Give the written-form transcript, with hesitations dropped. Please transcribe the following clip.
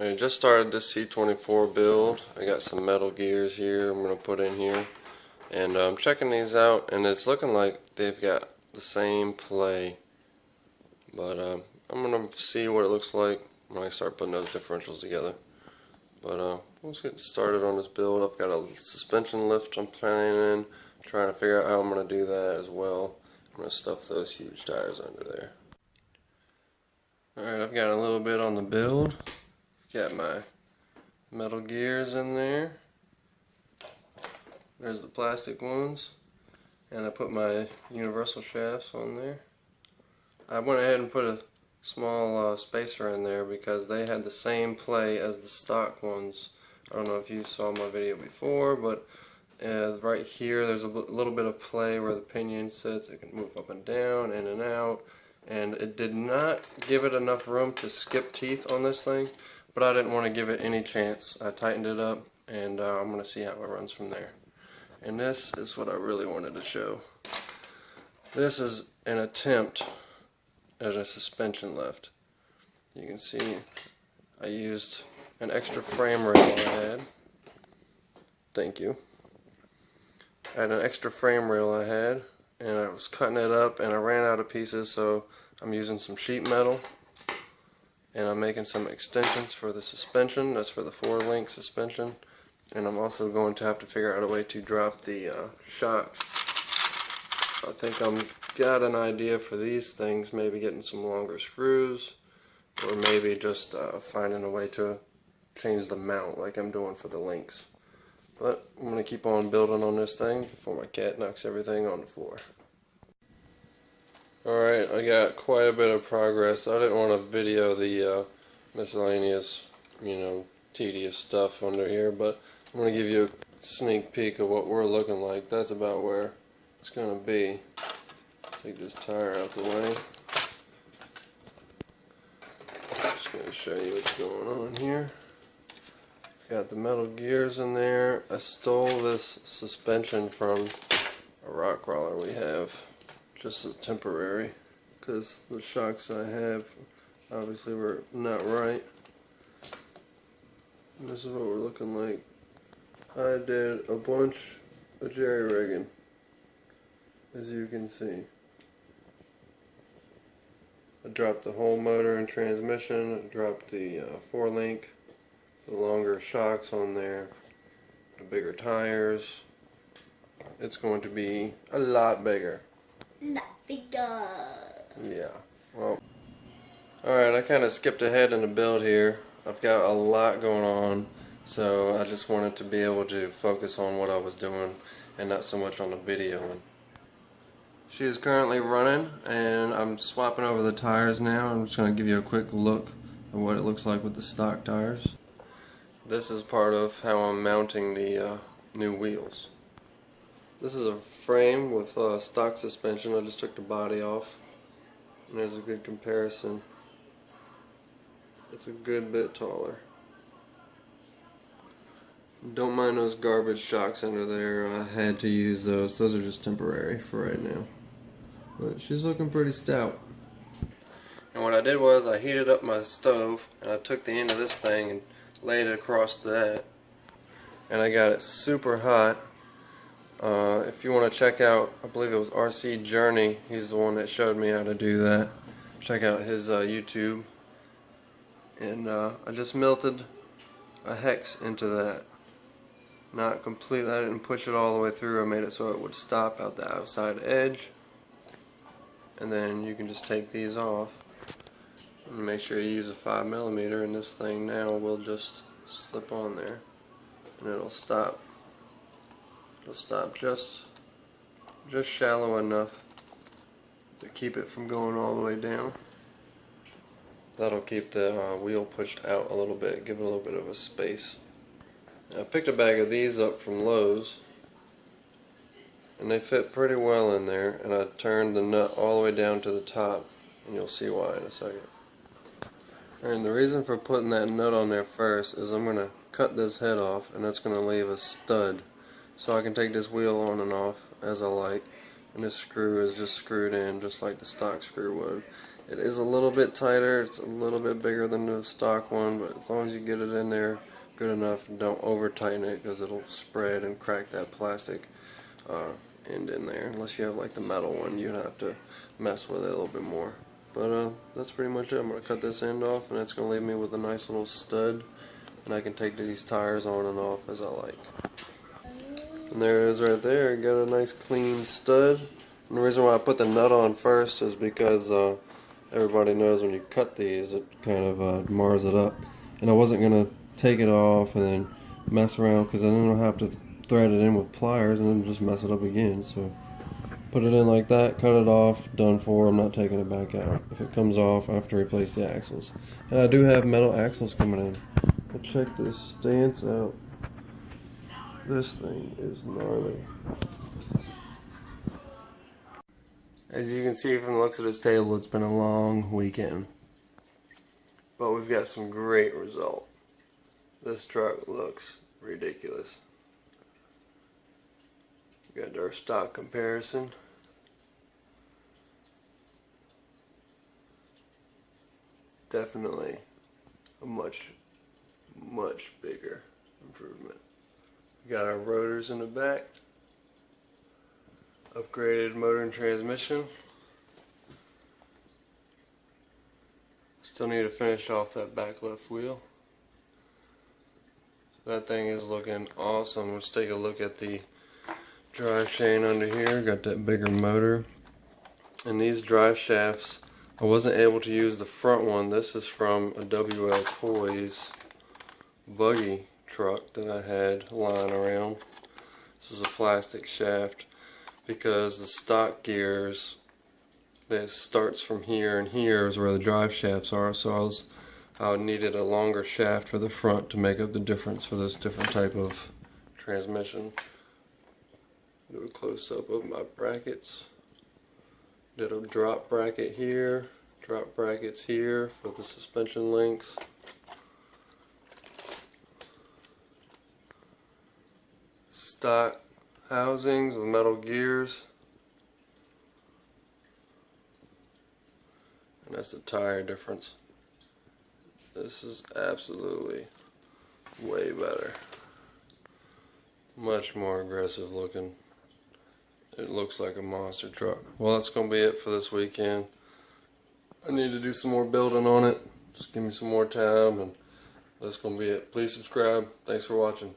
I just started this C24 build. I got some metal gears here I'm going to put in here. And I'm checking these out, and it's looking like they've got the same play. But I'm going to see what it looks like when I start putting those differentials together. But let's get started on this build. I've got a suspension lift I'm planning in, trying to figure out how I'm going to do that as well. I'm going to stuff those huge tires under there. Alright, I've got a little bit on the build. Got my metal gears in there. There's the plastic ones. And I put my universal shafts on there. I went ahead and put a small spacer in there because they had the same play as the stock ones. I don't know if you saw my video before, but right here there's a little bit of play where the pinion sits. It can move up and down, in and out. And it did not give it enough room to skip teeth on this thing, but I didn't want to give it any chance. I tightened it up, and I'm going to see how it runs from there. And this is what I really wanted to show. This is an attempt at a suspension lift. You can see I used an extra frame rail I had. Thank you. I had an extra frame rail I had, and I was cutting it up, and I ran out of pieces, so I'm using some sheet metal, and I'm making some extensions for the suspension. That's for the 4-link suspension, and I'm also going to have to figure out a way to drop the shocks. I think I've got an idea for these things, maybe getting some longer screws, or maybe just finding a way to change the mount like I'm doing for the links. But I'm going to keep on building on this thing before my cat knocks everything on the floor. Alright, I got quite a bit of progress. I didn't want to video the miscellaneous, tedious stuff under here, but I'm going to give you a sneak peek of what we're looking like. That's about where it's going to be. Take this tire out the way. Just going to show you what's going on here. Got the metal gears in there. I stole this suspension from a rock crawler we have, just as temporary, because the shocks I have obviously were not right. And this is what we're looking like. I did a bunch of jerry rigging, as you can see. I dropped the whole motor and transmission. I dropped the 4-link. The longer shocks on there, the bigger tires. It's going to be a lot bigger. Lot bigger. Yeah. Well, alright, I kind of skipped ahead in the build here. I've got a lot going on, so I just wanted to be able to focus on what I was doing and not so much on the video. She is currently running, and I'm swapping over the tires now. I'm just going to give you a quick look at what it looks like with the stock tires. This is part of how I'm mounting the new wheels. This is a frame with stock suspension. I just took the body off, and there's a good comparison. It's a good bit taller. Don't mind those garbage shocks under there. I had to use those. Those are just temporary for right now. But she's looking pretty stout. And what I did was I heated up my stove, and I took the end of this thing and laid it across that, and I got it super hot. If you want to check out, I believe it was RC Journey, he's the one that showed me how to do that. Check out his YouTube. And I just melted a hex into that. Not completely, I didn't push it all the way through. I made it so it would stop at the outside edge, and then you can just take these off. And make sure you use a 5mm, and this thing now will just slip on there, and it'll stop. It'll stop just shallow enough to keep it from going all the way down. That'll keep the wheel pushed out a little bit, give it a little bit of a space. Now, I picked a bag of these up from Lowe's, and they fit pretty well in there, and I turned the nut all the way down to the top, and you'll see why in a second. And the reason for putting that nut on there first is I'm going to cut this head off, and that's going to leave a stud, so I can take this wheel on and off as I like. And this screw is just screwed in just like the stock screw would. It is a little bit tighter, it's a little bit bigger than the stock one, but as long as you get it in there good enough and don't over tighten it, because it'll spread and crack that plastic end in there. Unless you have like the metal one, you'd have to mess with it a little bit more. But that's pretty much it. I'm going to cut this end off, and it's going to leave me with a nice little stud, and I can take these tires on and off as I like. And there it is right there. Got a nice clean stud. And the reason why I put the nut on first is because everybody knows when you cut these, it kind of mars it up. And I wasn't going to take it off and then mess around, because then I'll have to thread it in with pliers and then just mess it up again. So put it in like that, cut it off, done for. I'm not taking it back out. If it comes off, I have to replace the axles. And I do have metal axles coming in. But check this stance out. This thing is gnarly. As you can see from the looks of this table, it's been a long weekend. But we've got some great result. This truck looks ridiculous. We got our stock comparison. Definitely a much bigger improvement. We got our rotors in the back. Upgraded motor and transmission. Still need to finish off that back left wheel. That thing is looking awesome. Let's take a look at the drive chain under here. Got that bigger motor. And these drive shafts, I wasn't able to use the front one. This is from a WL Toys buggy truck that I had lying around. This is a plastic shaft because the stock gears, that starts from here, and here is where the drive shafts are. So I needed a longer shaft for the front to make up the difference for this different type of transmission. Do a close up of my brackets. Did a drop bracket here, drop brackets here for the suspension links. Stock housings with metal gears. And that's the tire difference. This is absolutely way better. Much more aggressive looking. It looks like a monster truck. Well, that's going to be it for this weekend. I need to do some more building on it. Just give me some more time, and that's going to be it. Please subscribe. Thanks for watching.